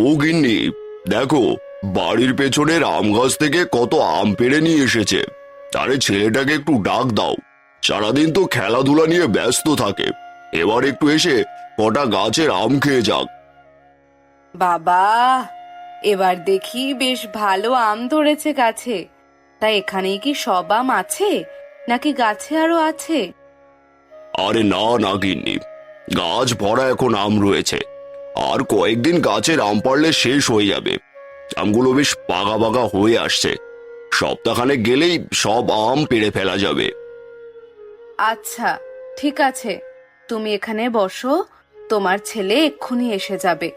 ও গিন্নি, দেখো বাড়ির পেছনের আম গাছ থেকে কত আম পেড়ে নিয়ে এসেছে। আরে ছেলেটাকে একটু ডাক দাও, সারাদিন তো খেলাধুলা নিয়ে ব্যস্ত থাকে। এবার একটু এসে কটা গাছের আম খেয়ে যাক। বাবা, এবার দেখি বেশ ভালো আম ধরেছে গাছে। তা এখানেই কি সব আম আছে, নাকি গাছে আরো আছে? আরে না না গিন্নি, গাছ ভরা এখন আম রয়েছে। আর কয়েকদিন গাছের আম পাড়লে শেষ হয়ে যাবে। আমগুলো বেশ পাকা পাকা হয়ে আসছে, সপ্তাহখানেক গেলেই সব আম পেড়ে ফেলা যাবে। আচ্ছা, ঠিক আছে, তুমি এখানে বসো। তোমার ছেলে এক্ষুনি এসে যাবে।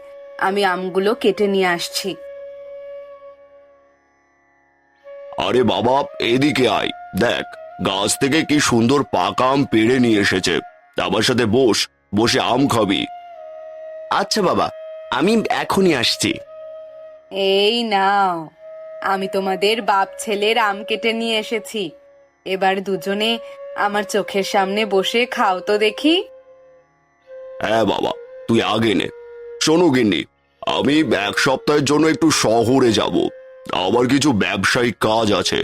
আমি আমগুলো কেটে নিয়ে আসছি। আরে বাবা, এদিকে আয়, দেখ গাছ থেকে কি সুন্দর পাকা আম পেড়ে নিয়ে এসেছে। আমার সাথে বস, বসে আম খাবি। আচ্ছা বাবা, আমি এখনই আসছি। এই নাও, আমি তোমাদের বাপ ছেলের আম কেটে নিয়ে এসেছি। এবার দুজনে আমার চোখের সামনে বসে খাও তো দেখি। হ্যাঁ বাবা, তুই আগে নে। শোনো গিন্নি, আমি 1 সপ্তাহের জন্য একটু শহরে যাব। আমার কিছু ব্যবসায়িক কাজ আছে,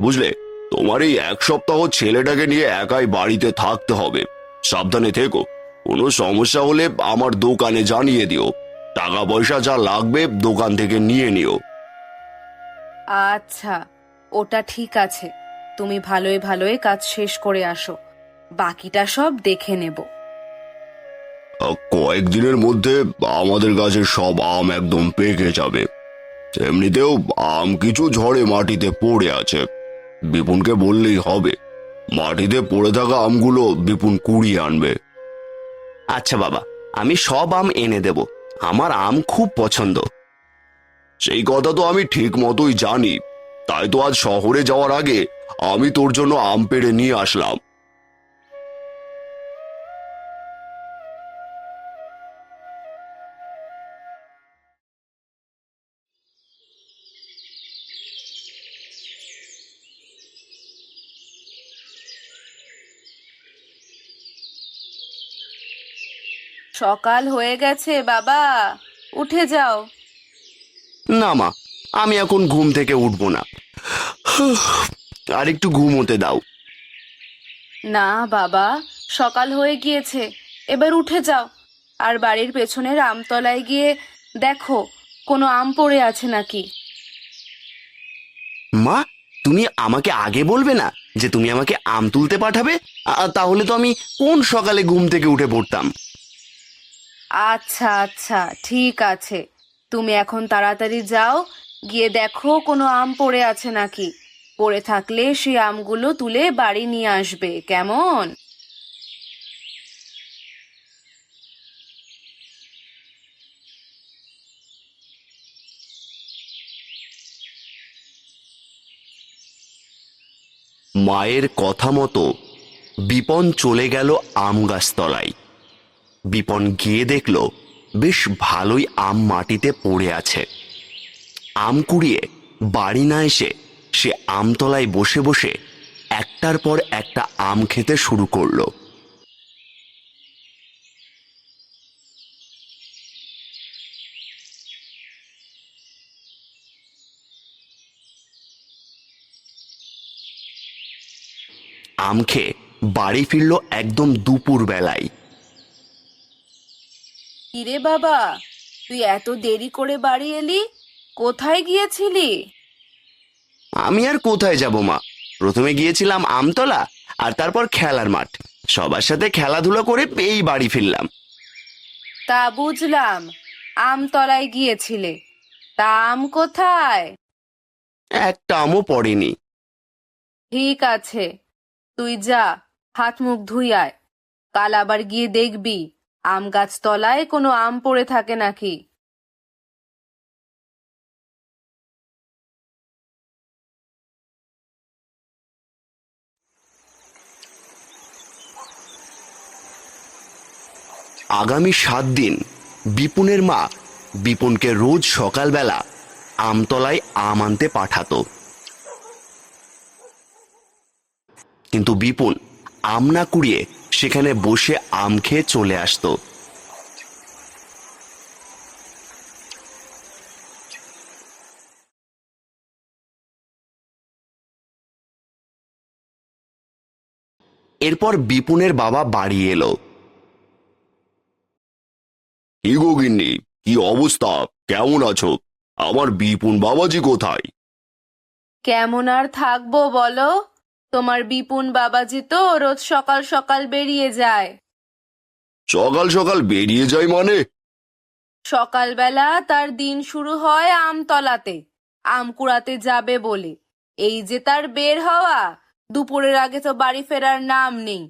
বুঝলে। তোমার এই 1 সপ্তাহ ছেলেটাকে নিয়ে একাই বাড়িতে থাকতে হবে। সাবধানে থেকো, কোনো সমস্যা হলে আমার দোকানে জানিয়ে দিও। টাকা পয়সা যা লাগবে দোকান থেকে নিয়ে নিও। আচ্ছা, ওটা ঠিক আছে। তুমি ভালোই ভালোই কাজ শেষ করে আসো, বাকিটা সব দেখে নেব। কয়েকদিনের মধ্যে আমাদের গাছের সব আম একদম পেকে যাবে। এমনিতেও আম কিছু ঝড়ে মাটিতে পড়ে আছে, বিপুনকে বললেই হবে। মাটিতে পড়ে থাকা আমগুলো বিপুন কুড়িয়ে আনবে। আচ্ছা বাবা, আমি সব আম এনে দেব। আমার আম খুব পছন্দ। সেই কথা তো আমি ঠিক মতোই জানি, তাই তো আজ শহরে যাওয়ার আগে আমি তোর জন্য আম পেড়ে নিয়ে আসলাম। সকাল হয়ে গেছে বাবা, উঠে যাও। না মা, আমি এখন ঘুম থেকে উঠবো না। আর একটু ঘুমোতে দাও। না বাবা, সকাল হয়ে গিয়েছে, এবার উঠে যাও। আর বাড়ির পেছনের আমতলায় গিয়ে দেখো কোনো আম পড়ে আছে নাকি। মা, তুমি আমাকে আগে বলবে না যে তুমি আমাকে আম তুলতে পাঠাবে? তাহলে তো আমি কোন সকালে ঘুম থেকে উঠে পড়তাম। আচ্ছা আচ্ছা, ঠিক আছে, তুমি এখন তাড়াতাড়ি যাও, গিয়ে দেখো কোনো আম পড়ে আছে নাকি। পড়ে থাকলে সেই আমগুলো তুলে বাড়ি নিয়ে আসবে, কেমন? মায়ের কথা মতো বিপন চলে গেল আম গাছতলায়। বিপন গিয়ে দেখল বেশ ভালোই আম মাটিতে পড়ে আছে। আম কুড়িয়ে বাড়ি না এসে সে আমতলায় বসে বসে একটার পর একটা আম খেতে শুরু করলো। আম খেয়ে বাড়ি ফিরল একদম দুপুর বেলায়। কিরে বাবা, তুই এত দেরি করে বাড়ি এলি, কোথায় গিয়েছিলি? আমি আর কোথায় যাব মা, প্রথমে গিয়েছিলাম আমতলা, আর তারপর খেলার মাঠ। সবার সাথে খেলাধুলা করে এই বাড়ি ফিরলাম। তা বুঝলাম, আমতলায় গিয়েছিলে, তা আম কোথায়? একটা আমও পড়েনি। ঠিক আছে, তুই যা, হাত মুখ ধুই আয়। কাল আবার গিয়ে দেখবি আম গাছ তলায় কোনো আম পড়ে থাকে নাকি। আগামী 7 দিন বিপুনের মা বিপুনকে রোজ সকালবেলা আমতলায় আম আনতে পাঠাতো। কিন্তু বিপুন আম না কুড়িয়ে সেখানে বসে আম খেয়ে চলে আসতো। এরপর বিপুনের বাবা বাড়ি এলো। কি গো গিন্নি, কি অবস্থা, কেমন আছো? আমার বিপুন বাবাজি কোথায়? কেমন আর থাকবো বলো? তোমার বিপুন বাবাজি তো রোজ সকাল সকাল বেরিয়ে যায়। সকাল সকাল বেরিয়ে যায় মানে? সকালবেলা তার দিন শুরু হয় আমতলাতে, আম কুড়াতে যাবে বলে। এই যে তার বের হওয়া, দুপুরের আগে তো বাড়ি ফেরার নাম নেই।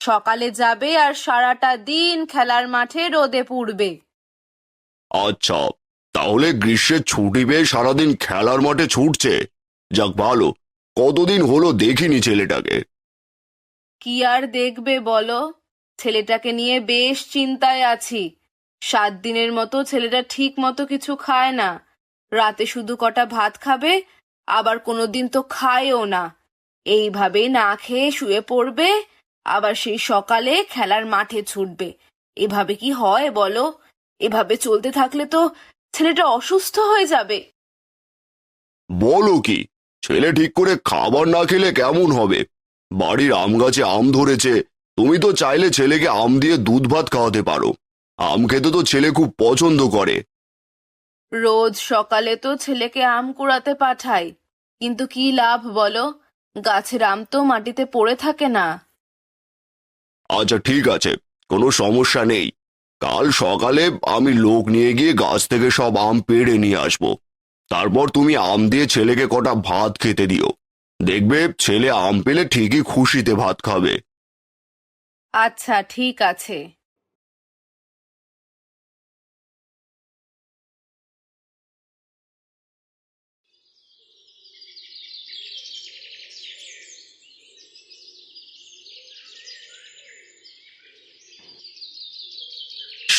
সকালে যাবে আর সারাটা দিন খেলার মাঠে রোদে পুড়বে। আচ্ছা, তাহলে গ্রীষ্মের ছুটি পেয়ে সারাদিন খেলার মাঠে ছুটছে। যাক ভালো, কতদিন হলো দেখিনি ছেলেটাকে। কি আর দেখবে বলো, ছেলেটাকে নিয়ে বেশ চিন্তায় আছি। 7 দিনের মতো ছেলেটা ঠিক মতো কিছু খায় না। রাতে শুধু কটা ভাত খাবে, আবার কোনোদিন তো খায়ও না। এইভাবে না খেয়ে শুয়ে পড়বে, আবার সেই সকালে খেলার মাঠে ছুটবে। এভাবে কি হয় বলো? এভাবে চলতে থাকলে তো ছেলেটা অসুস্থ হয়ে যাবে। বলো কি, ছেলে ঠিক করে খাবার না খেলে কেমন হবে? বাড়ির আম গাছে আম ধরেছে, তুমি তো চাইলে ছেলেকে আম দিয়ে দুধ ভাত খাওয়াতে পারো। আম খেতে তো ছেলে খুব পছন্দ করে। রোজ সকালে তো ছেলেকে আম কুড়াতে পাঠাই, কিন্তু কি লাভ বলো? গাছের আম তো মাটিতে পড়ে থাকে না। আচ্ছা ঠিক আছে, কোনো সমস্যা নেই। কাল সকালে আমি লোক নিয়ে গিয়ে গাছ থেকে সব আম পেড়ে নিয়ে আসবো। তারপর তুমি আম দিয়ে ছেলেকে কটা ভাত খেতে দিও। দেখবে ছেলে আম পেলে ঠিকই খুশিতে ভাত খাবে। আচ্ছা ঠিক আছে।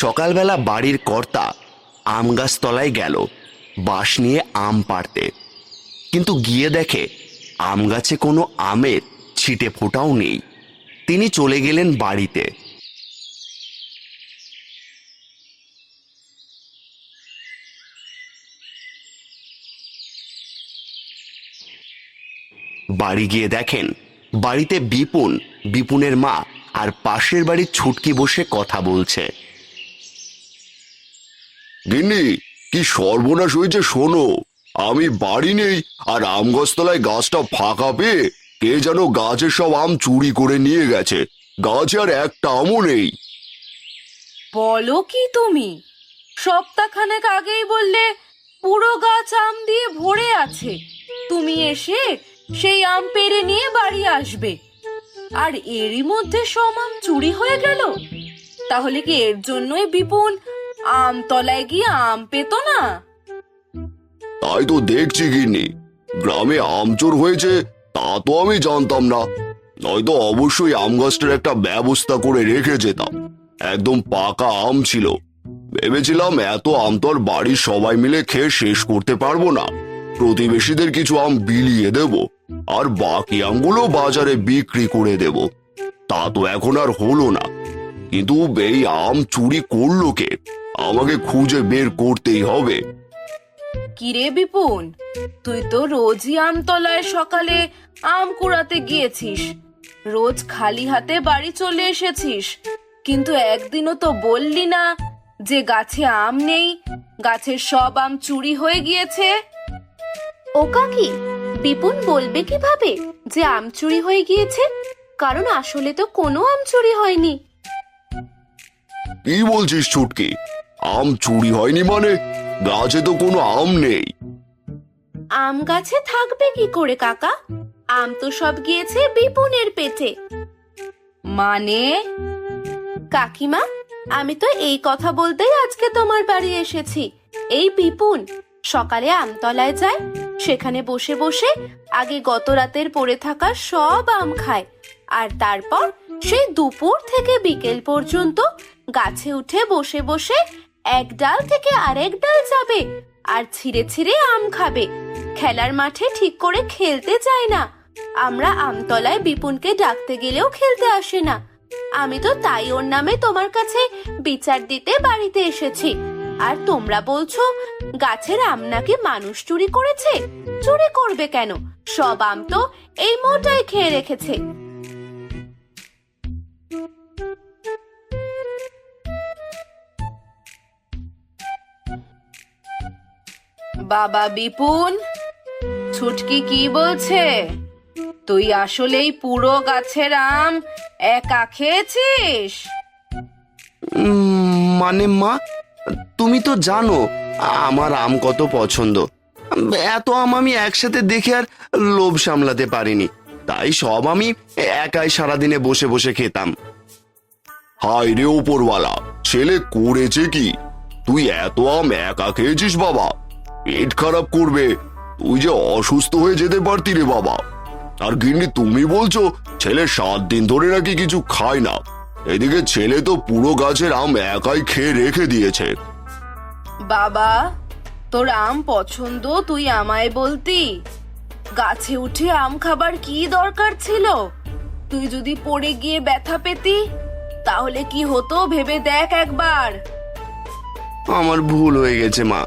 সকালবেলা বাড়ির কর্তা আম গাছ তলায় গেল বাঁশ নিয়ে আম পাড়তে, কিন্তু গিয়ে দেখে আম গাছে কোনো আমের ছিটে ফোঁটাও নেই। তিনি চলে গেলেন বাড়িতে। বাড়ি গিয়ে দেখেন বাড়িতে বিপুন, বিপুনের মা আর পাশের বাড়ির ছুটকি বসে কথা বলছে। গিন্নি, কি সর্বনাশ হয়েছে শোনো। আমি বাড়ি নেই, আর আম গাছতলায় গাছটা ফাঁকা পেয়ে কে যেন গাছের সব আম চুরি করে নিয়ে গেছে। গাছে আর একটা আমও নেই। বলো কি তুমি? সপ্তাহখানেক আগেই বললে পুরো গাছ আম দিয়ে ভরে আছে, তুমি এসে সেই আম পেড়ে নিয়ে বাড়ি আসবে, আর এরই মধ্যে সব আম চুরি হয়ে গেল। তাহলে কি এর জন্যই বিপুন আমতলায় গিয়ে আম পেত না? তাই তো দেখছি গিন্নি, গ্রামে আম চোর হয়েছে তা তো আমি জানতাম না। নয়তো অবশ্যই আম গাছটার একটা ব্যবস্থা করে রেখে যেতাম। একদম পাকা আম ছিল। ভেবেছিলাম এত আম তো আর বাড়ির সবাই মিলে খেয়ে শেষ করতে পারবো না। প্রতিবেশীদের কিছু আম বিলিয়ে দেব, আর বাকি আমগুলো বাজারে বিক্রি করে দেব। তা তো এখন আর হলো না। কিন্তু এই আম চুরি করলো কে? আমাকে খুঁজে বের করতেই হবে। কিরে বিপুন, তুই তো রোজই আমতলায় সকালে আম কুড়াতে গিয়েছিস, রোজ খালি হাতে বাড়ি চলে এসেছিস, কিন্তু একদিনও তো বললি না যে গাছে আম নেই, গাছের সব আম চুরি হয়ে গিয়েছে। ও কাকি, বিপুন বলবে কিভাবে যে আম চুরি হয়ে গিয়েছে? কারণ আসলে তো কোনো আম চুরি হয়নি। কি বলছিস ছুটকি? আম চুরি হয়নি মানে? গাছে তো কোনো আম নেই। আম গাছে থাকবে কি করে কাকা? আম তো সব গিয়েছে বিপুনের পেটে। মানে? কাকিমা, আমি তো এই কথা বলতেই আজকে তোমার বাড়ি এসেছি। এই বিপুন সকালে আমতলায় যায়, সেখানে বসে বসে আগে গত রাতের পড়ে থাকা সব আম খায়, আর তারপর সেই দুপুর থেকে বিকেল পর্যন্ত গাছে উঠে বসে বসে এক ডাল থেকে আরেক ডাল যাবে আর ছিঁড়ে ছিঁড়ে আম খাবে। খেলার মাঠে ঠিক করে খেলতে যায় না। আমরা আমতলায় বিপুনকে ডাকতে গেলেও খেলতে আসে না। আমি তো তাই ওর নামে তোমার কাছে বিচার দিতে বাড়িতে এসেছি। আর তোমরা বলছো গাছের আম নাকি মানুষ চুরি করেছে? চুরি করবে কেন? সব আম তো এই মোটাই খেয়ে রেখেছে। বাবা বিপুন, ছুটকি কি বলছে? তুই আসলেই পুরো গাছের আম একা খেয়েছিস? মানে মা, তুমি তো জানো আমার আম কত পছন্দ। এত আম আমি একসাথে দেখে আর লোভ সামলাতে পারিনি, তাই সব আমি একাই সারাদিনে বসে বসে খেতাম। হায় রে ওপরওয়ালা, ছেলে করেছে কি? তুই এত আম একা খেয়েছিস বাবা? পেট খারাপ করবে, তুই যে অসুস্থ হয়ে যেতে পারতি রে বাবা। আর গিন্নি তুমি বলছো ছেলে 7 দিন ধরে নাকি কিছু খায় না। এদিকে ছেলে তো পুরো গাছের আম একাই খেয়ে রেখে দিয়েছে। বাবা, তোর আম পছন্দ, তুই আমায় বলতি। গাছে উঠে আম খাবার কি দরকার ছিল? তুই যদি পড়ে গিয়ে ব্যথা পেতি তাহলে কি হতো ভেবে দেখ একবার। আমার ভুল হয়ে গেছে মা।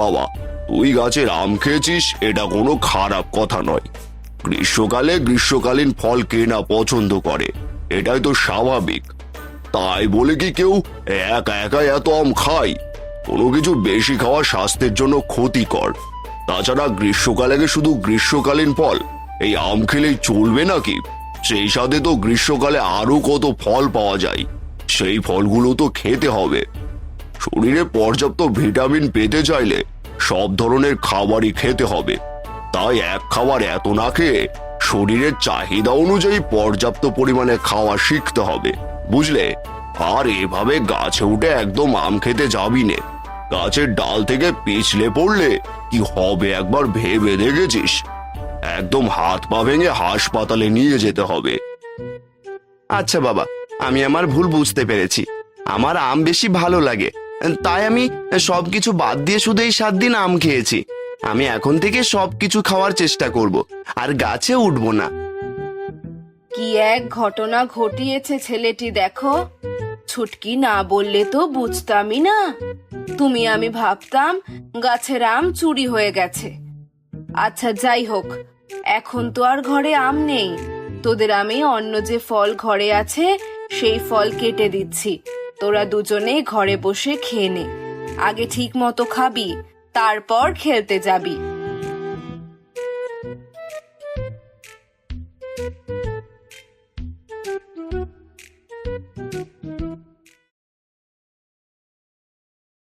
বাবা, তুই গাছের আম খেয়েছিস এটা কোনো খারাপ কথা নয়। গ্রীষ্মকালে গ্রীষ্মকালীন ফল কে না পছন্দ করে, এটাই তো স্বাভাবিক। তাই বলে কি কেউ একা একা এত আম খায়? কোনো কিছু বেশি খাওয়া স্বাস্থ্যের জন্য ক্ষতিকর। তাছাড়া গ্রীষ্মকালে শুধু গ্রীষ্মকালীন ফল এই আম খেলেই চলবে নাকি? সেই সাথে তো গ্রীষ্মকালে আরো কত ফল পাওয়া যায়, সেই ফলগুলো তো খেতে হবে। শরীরে পর্যাপ্ত ভিটামিন পেতে চাইলে সব ধরনের খাবারই খেতে হবে। তাই এক খাবার এত না খেয়ে শরীরের চাহিদা অনুযায়ী পর্যাপ্ত পরিমাণে খাওয়া শিখতে হবে, বুঝলে? আর এভাবে গাছে উঠে একদম আম খেতে যাবি নে। গাছের ডাল থেকে পিছলে পড়লে কি হবে একবার ভেবে দেখেছিস? একদম হাত পা ভেঙে হাসপাতালে নিয়ে যেতে হবে। আচ্ছা বাবা, আমি আমার ভুল বুঝতে পেরেছি। আমার আম বেশি ভালো লাগে, তাই আমি সবকিছু বাদ দিয়ে শুধু এই 7 দিন আম খেয়েছি। আমি এখন থেকে সবকিছু খাওয়ার চেষ্টা করব, আর গাছে উঠবো না। কি এক ঘটনা ঘটিয়েছে ছেলেটি দেখো। ছুটকি না বললে তো বুঝতামই না। আমি ভাবতাম গাছের আম চুরি হয়ে গেছে। আচ্ছা যাই হোক, এখন তো আর ঘরে আম নেই। তোদের আমি অন্য যে ফল ঘরে আছে সেই ফল কেটে দিচ্ছি, তোরা দুজনে ঘরে বসে খেয়ে নে। আগে ঠিক মতো খাবি, তারপর খেলতে যাবি।